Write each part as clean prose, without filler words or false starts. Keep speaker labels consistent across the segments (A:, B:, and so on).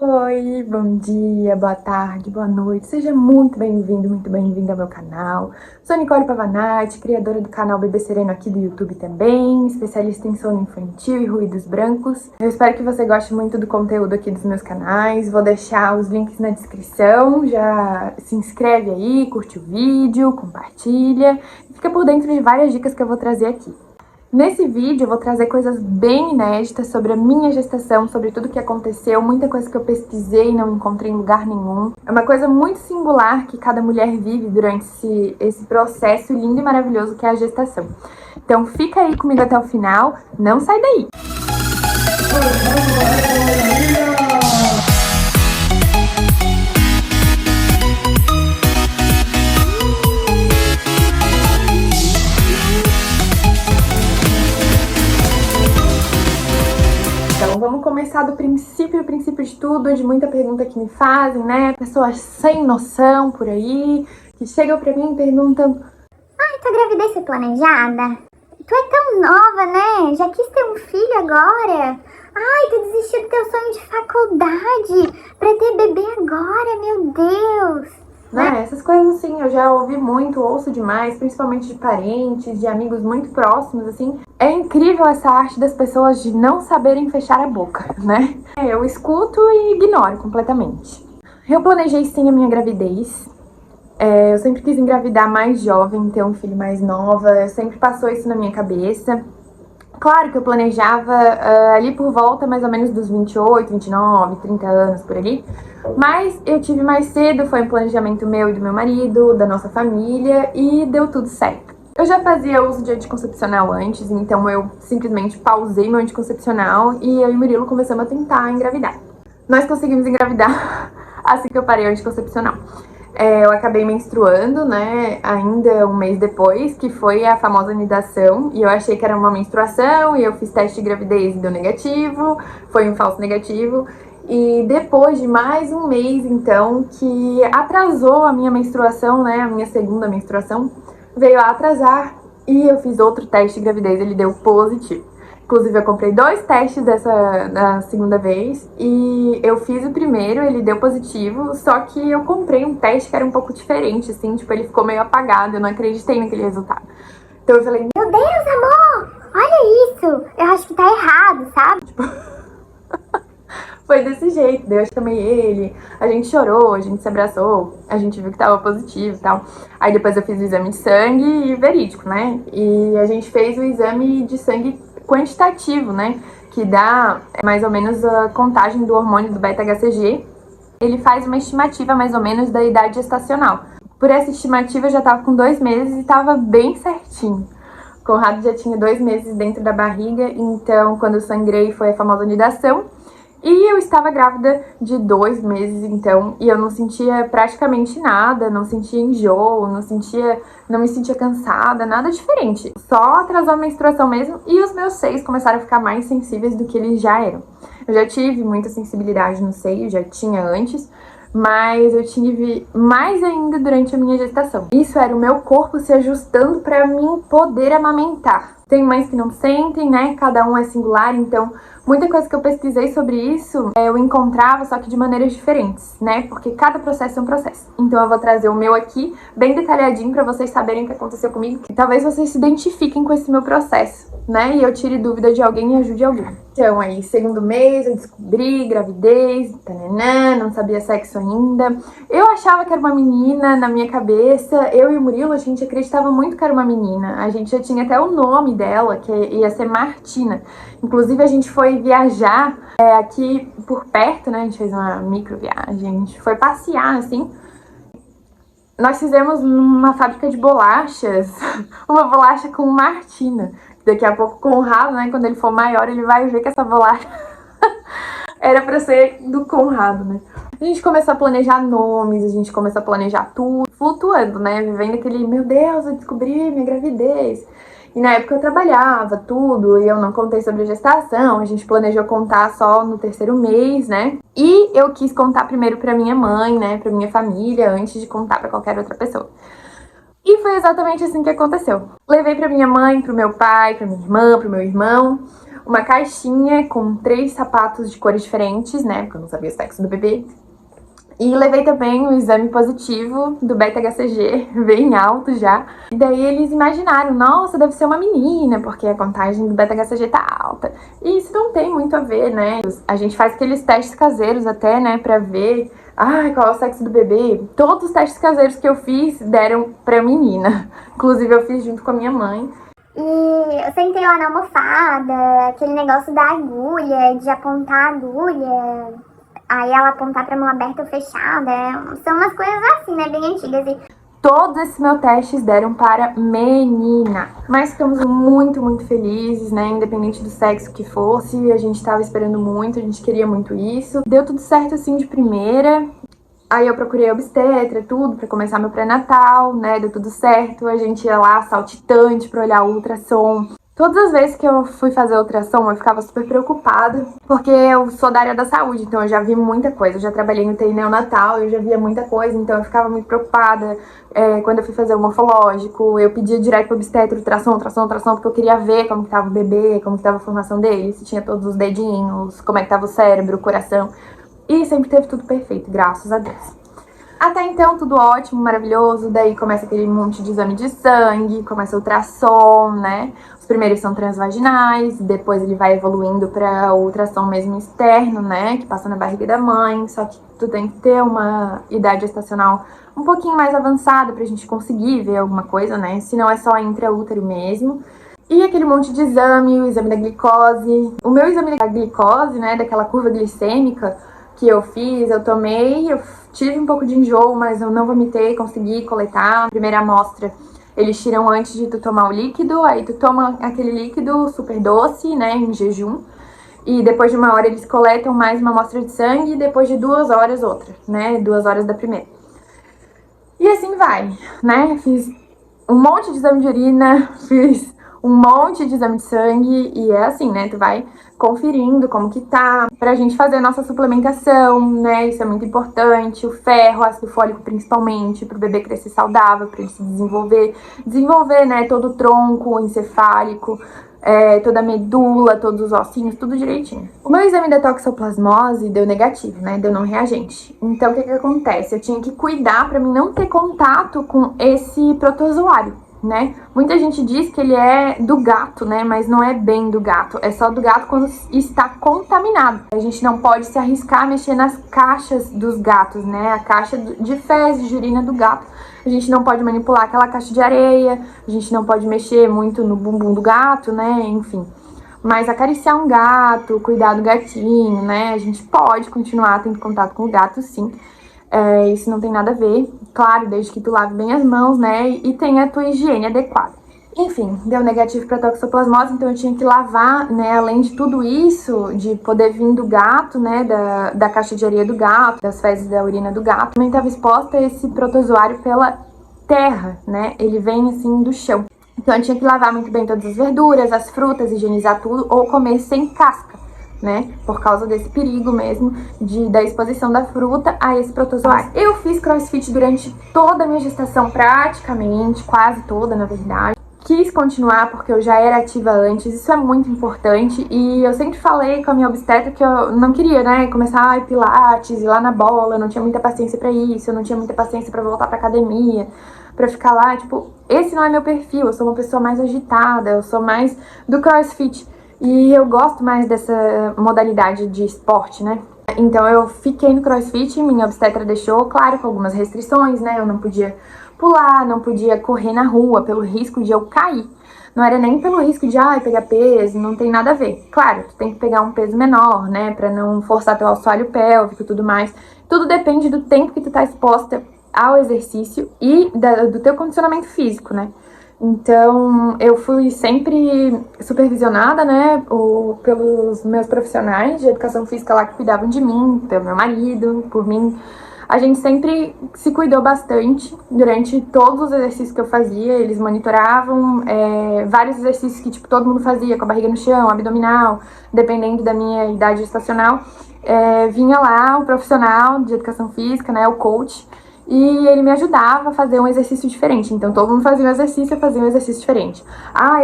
A: Oi, bom dia, boa tarde, boa noite. Seja muito bem-vindo, muito bem-vinda ao meu canal. Sou Nicole Pavanati, criadora do canal Bebê Sereno aqui do YouTube também, especialista em sono infantil e ruídos brancos. Eu espero que você goste muito do conteúdo aqui dos meus canais. Vou deixar os links na descrição. Já se inscreve aí, curte o vídeo, compartilha e fica por dentro de várias dicas que eu vou trazer aqui. Nesse vídeo eu vou trazer coisas bem inéditas sobre a minha gestação, sobre tudo que aconteceu, muita coisa que eu pesquisei e não encontrei em lugar nenhum. É uma coisa muito singular que cada mulher vive durante esse processo lindo e maravilhoso que é a gestação. Então fica aí comigo até o final, não sai daí! Então vamos começar do princípio, o princípio de tudo, de muita pergunta que me fazem, né? Pessoas sem noção por aí, que chegam pra mim e perguntam:
B: Ai, tua gravidez foi planejada? Tu é tão nova, né? Já quis ter um filho agora? Ai, tu desistiu do teu sonho de faculdade pra ter bebê agora, meu Deus!
A: né? Essas coisas assim, eu já ouvi muito, ouço demais, principalmente de parentes, de amigos muito próximos, assim. É incrível essa arte das pessoas de não saberem fechar a boca, né? Eu escuto e ignoro completamente. Eu planejei sim a minha gravidez. Eu sempre quis engravidar mais jovem, ter um filho mais nova, sempre passou isso na minha cabeça. Claro que eu planejava ali por volta mais ou menos dos 28, 29, 30 anos, por ali. Mas eu tive mais cedo, foi um planejamento meu e do meu marido, da nossa família, e deu tudo certo. Eu já fazia uso de anticoncepcional antes, então eu simplesmente pausei meu anticoncepcional e eu e o Murilo começamos a tentar engravidar. Nós conseguimos engravidar assim que eu parei o anticoncepcional. Eu acabei menstruando, né, ainda um mês depois, que foi a famosa anidação, e eu achei que era uma menstruação, e eu fiz teste de gravidez e deu negativo, foi um falso negativo, e depois de mais um mês, então, que atrasou a minha menstruação, né, a minha segunda menstruação, veio a atrasar, e eu fiz outro teste de gravidez, ele deu positivo. Inclusive, eu comprei 2 testes da segunda vez e eu fiz o primeiro, ele deu positivo, só que eu comprei um teste que era um pouco diferente, assim, tipo, ele ficou meio apagado, eu não acreditei naquele resultado. Então eu falei,
B: Meu Deus, amor! Olha isso! Eu acho que tá errado, sabe?
A: foi desse jeito, daí eu chamei ele, a gente chorou, a gente se abraçou, a gente viu que tava positivo e tal. Aí depois eu fiz o exame de sangue verídico, né? E a gente fez o exame de sangue quantitativo, né? Que dá mais ou menos a contagem do hormônio do beta-HCG. Ele faz uma estimativa mais ou menos da idade gestacional. Por essa estimativa eu já tava com 2 meses e tava bem certinho. O Conrado já tinha 2 meses dentro da barriga, então quando eu sangrei foi a famosa anidação. E eu estava grávida de 2 meses, então, e eu não sentia praticamente nada, não sentia enjoo, não me sentia cansada, nada diferente. Só atrasou a menstruação mesmo e os meus seios começaram a ficar mais sensíveis do que eles já eram. Eu já tive muita sensibilidade no seio, já tinha antes, mas eu tive mais ainda durante a minha gestação. Isso era o meu corpo se ajustando para mim poder amamentar. Tem mães que não sentem, né? Cada um é singular, então muita coisa que eu pesquisei sobre isso eu encontrava, só que de maneiras diferentes, né? Porque cada processo é um processo. Então eu vou trazer o meu aqui, bem detalhadinho, pra vocês saberem o que aconteceu comigo. Que talvez vocês se identifiquem com esse meu processo, né? E eu tire dúvida de alguém e ajude alguém. Então aí, segundo mês, eu descobri gravidez, tananã, não sabia sexo ainda. Eu achava que era uma menina na minha cabeça. Eu e o Murilo, a gente acreditava muito que era uma menina. A gente já tinha até o nome dela, que ia ser Martina. Inclusive, a gente foi viajar aqui por perto, né? A gente fez uma micro viagem, a gente foi passear, assim. Nós fizemos numa fábrica de bolachas, uma bolacha com Martina. Daqui a pouco, com o Conrado, né? Quando ele for maior, ele vai ver que essa bolacha era pra ser do Conrado, né? A gente começou a planejar nomes, a gente começou a planejar tudo, flutuando, né? Vivendo aquele, meu Deus, eu descobri minha gravidez. E na época eu trabalhava tudo, e eu não contei sobre a gestação, a gente planejou contar só no 3º mês, né? E eu quis contar primeiro pra minha mãe, né? Pra minha família, antes de contar pra qualquer outra pessoa. E foi exatamente assim que aconteceu. Levei pra minha mãe, pro meu pai, pra minha irmã, pro meu irmão. uma caixinha com 3 sapatos de cores diferentes, né? Porque eu não sabia o sexo do bebê. E levei também o exame positivo do beta-HCG, bem alto já. E daí eles imaginaram, nossa, deve ser uma menina, porque a contagem do beta-HCG tá alta. E isso não tem muito a ver, né? A gente faz aqueles testes caseiros até, né, pra ver, qual é o sexo do bebê. Todos os testes caseiros que eu fiz deram pra menina. Inclusive eu fiz junto com a minha mãe.
B: E eu sentei lá na almofada, aquele negócio da agulha, de apontar a agulha, aí ela apontar pra mão aberta ou fechada. São umas coisas assim, né, bem antigas. E
A: todos esses meus testes deram para menina. Mas ficamos muito, muito felizes, né? Independente do sexo que fosse, a gente tava esperando muito, a gente queria muito isso. Deu tudo certo assim de primeira. Aí eu procurei obstetra, tudo, pra começar meu pré-natal, né? Deu tudo certo. A gente ia lá saltitante pra olhar o ultrassom. Todas as vezes que eu fui fazer ultrassom, eu ficava super preocupada, porque eu sou da área da saúde, então eu já vi muita coisa. Eu já trabalhei no UTI neonatal, eu já via muita coisa, então eu ficava muito preocupada. Quando eu fui fazer o morfológico, eu pedia direto pro obstetra ultrassom, porque eu queria ver como que tava o bebê, como que tava a formação dele, se tinha todos os dedinhos, como é que tava o cérebro, o coração. E sempre teve tudo perfeito, graças a Deus. Até então, tudo ótimo, maravilhoso. Daí começa aquele monte de exame de sangue, começa o ultrassom, né? Os primeiros são transvaginais, depois ele vai evoluindo para o ultrassom mesmo externo, né? Que passa na barriga da mãe. Só que tu tem que ter uma idade gestacional um pouquinho mais avançada pra gente conseguir ver alguma coisa, né? Senão é só intraútero mesmo. E aquele monte de exame, o exame da glicose. O meu exame da glicose, né? Daquela curva glicêmica que eu fiz, eu tomei, eu tive um pouco de enjoo, mas eu não vomitei, consegui coletar. A primeira amostra eles tiram antes de tu tomar o líquido, aí tu toma aquele líquido super doce, né, em jejum. E depois de 1 hora eles coletam mais uma amostra de sangue e depois de 2 horas outra, né, 2 horas da primeira. E assim vai, né, fiz um monte de exame de urina, fiz um monte de exame de sangue e é assim, né, tu vai conferindo como que tá, pra gente fazer a nossa suplementação, né, isso é muito importante, o ferro, ácido fólico principalmente, pro bebê crescer saudável, pra ele se desenvolver, né, todo o tronco encefálico, toda a medula, todos os ossinhos, tudo direitinho. O meu exame da toxoplasmose deu negativo, né, deu não reagente. Então, o que acontece? Eu tinha que cuidar pra mim não ter contato com esse protozoário, né? Muita gente diz que ele é do gato, né? Mas não é bem do gato. É só do gato quando está contaminado. A gente não pode se arriscar a mexer nas caixas dos gatos, né? A caixa de fezes, de urina do gato. A gente não pode manipular aquela caixa de areia. A gente não pode mexer muito no bumbum do gato, né? Enfim. Mas acariciar um gato, cuidar do gatinho, né? A gente pode continuar tendo contato com o gato, sim. Isso não tem nada a ver, claro, desde que tu lave bem as mãos, né, e tenha a tua higiene adequada. Enfim, deu negativo para toxoplasmose, então eu tinha que lavar, né, além de tudo isso, de poder vir do gato, né, da caixa de areia do gato, das fezes da urina do gato, também estava exposta a esse protozoário pela terra, né, ele vem assim do chão. Então eu tinha que lavar muito bem todas as verduras, as frutas, higienizar tudo, ou comer sem casca, né, por causa desse perigo mesmo da exposição da fruta a esse protozoário. Eu fiz crossfit durante toda a minha gestação, praticamente, quase toda, na verdade. Quis continuar porque eu já era ativa antes, isso é muito importante, e eu sempre falei com a minha obstetra que eu não queria, né, começar pilates, ir lá na bola, eu não tinha muita paciência pra isso, eu não tinha muita paciência pra voltar pra academia, pra ficar lá, tipo, esse não é meu perfil, eu sou uma pessoa mais agitada, eu sou mais do crossfit. E eu gosto mais dessa modalidade de esporte, né? Então eu fiquei no crossfit, minha obstetra deixou, claro, com algumas restrições, né? Eu não podia pular, não podia correr na rua pelo risco de eu cair. Não era nem pelo risco de, pegar peso, não tem nada a ver. Claro, tu tem que pegar um peso menor, né? Pra não forçar teu assoalho pélvico e tudo mais. Tudo depende do tempo que tu tá exposta ao exercício e do teu condicionamento físico, né? Então, eu fui sempre supervisionada, né, pelos meus profissionais de educação física lá que cuidavam de mim, pelo meu marido, por mim. A gente sempre se cuidou bastante durante todos os exercícios que eu fazia. Eles monitoravam vários exercícios que, tipo, todo mundo fazia, com a barriga no chão, abdominal, dependendo da minha idade gestacional. Vinha lá o profissional de educação física, né, o coach, e ele me ajudava a fazer um exercício diferente. Então todo mundo fazia um exercício, eu fazia um exercício diferente.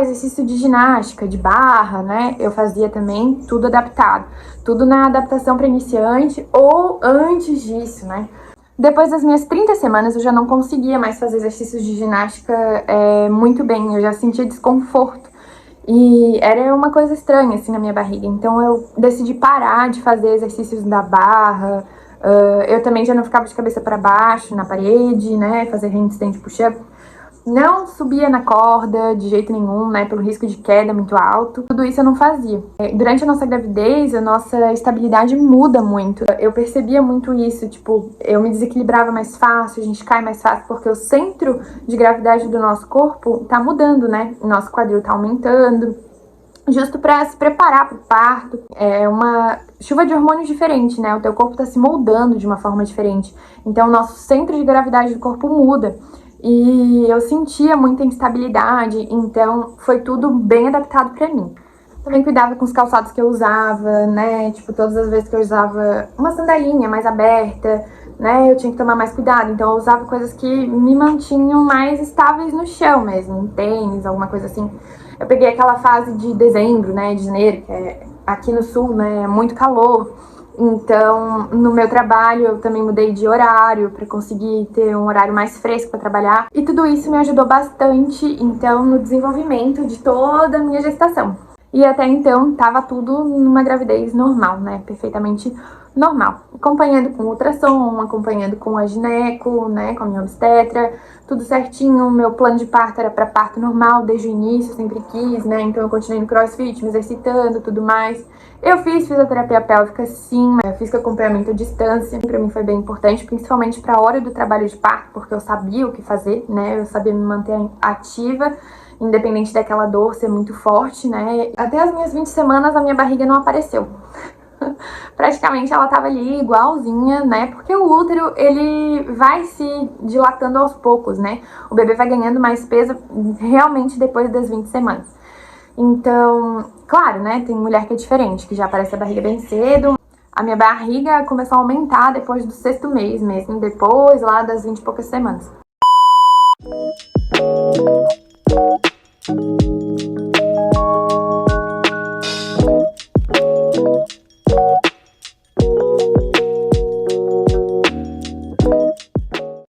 A: Exercício de ginástica, de barra, né? Eu fazia também tudo adaptado. Tudo na adaptação para iniciante ou antes disso, né? Depois das minhas 30 semanas eu já não conseguia mais fazer exercícios de ginástica muito bem, eu já sentia desconforto. E era uma coisa estranha, assim, na minha barriga. Então eu decidi parar de fazer exercícios da barra. Eu também já não ficava de cabeça para baixo, na parede, né? Fazer handstand push-up. Não subia na corda de jeito nenhum, né? Pelo risco de queda muito alto. Tudo isso eu não fazia. Durante a nossa gravidez, a nossa estabilidade muda muito. Eu percebia muito isso, tipo, eu me desequilibrava mais fácil, a gente cai mais fácil, porque o centro de gravidade do nosso corpo tá mudando, né? O nosso quadril tá aumentando. Justo para se preparar para o parto. É uma chuva de hormônios diferente, né? O teu corpo tá se moldando de uma forma diferente. Então, o nosso centro de gravidade do corpo muda. E eu sentia muita instabilidade, então foi tudo bem adaptado pra mim. Também cuidava com os calçados que eu usava, né? Tipo, todas as vezes que eu usava uma sandalinha mais aberta, né? Eu tinha que tomar mais cuidado. Então eu usava coisas que me mantinham mais estáveis no chão mesmo, um tênis, alguma coisa assim. Eu peguei aquela fase de dezembro, né? De janeiro, que é aqui no sul, né? É muito calor. Então, no meu trabalho, eu também mudei de horário para conseguir ter um horário mais fresco para trabalhar. E tudo isso me ajudou bastante, então, no desenvolvimento de toda a minha gestação. E até então, tava tudo numa gravidez normal, né? Perfeitamente normal. Acompanhando com ultrassom, acompanhando com a gineco, né? Com a minha obstetra, tudo certinho. Meu plano de parto era para parto normal desde o início, sempre quis, né? Então eu continuei no crossfit, me exercitando, tudo mais. Eu fiz fisioterapia pélvica, sim, eu fiz com acompanhamento à distância. Pra mim foi bem importante, principalmente pra hora do trabalho de parto, porque eu sabia o que fazer, né? Eu sabia me manter ativa, independente daquela dor ser muito forte, né? Até as minhas 20 semanas a minha barriga não apareceu. Praticamente ela tava ali igualzinha, né? Porque o útero, ele vai se dilatando aos poucos, né? O bebê vai ganhando mais peso realmente depois das 20 semanas. Então, claro, né? Tem mulher que é diferente, que já aparece a barriga bem cedo. A minha barriga começou a aumentar depois do 6º mês mesmo, depois lá das 20 e poucas semanas.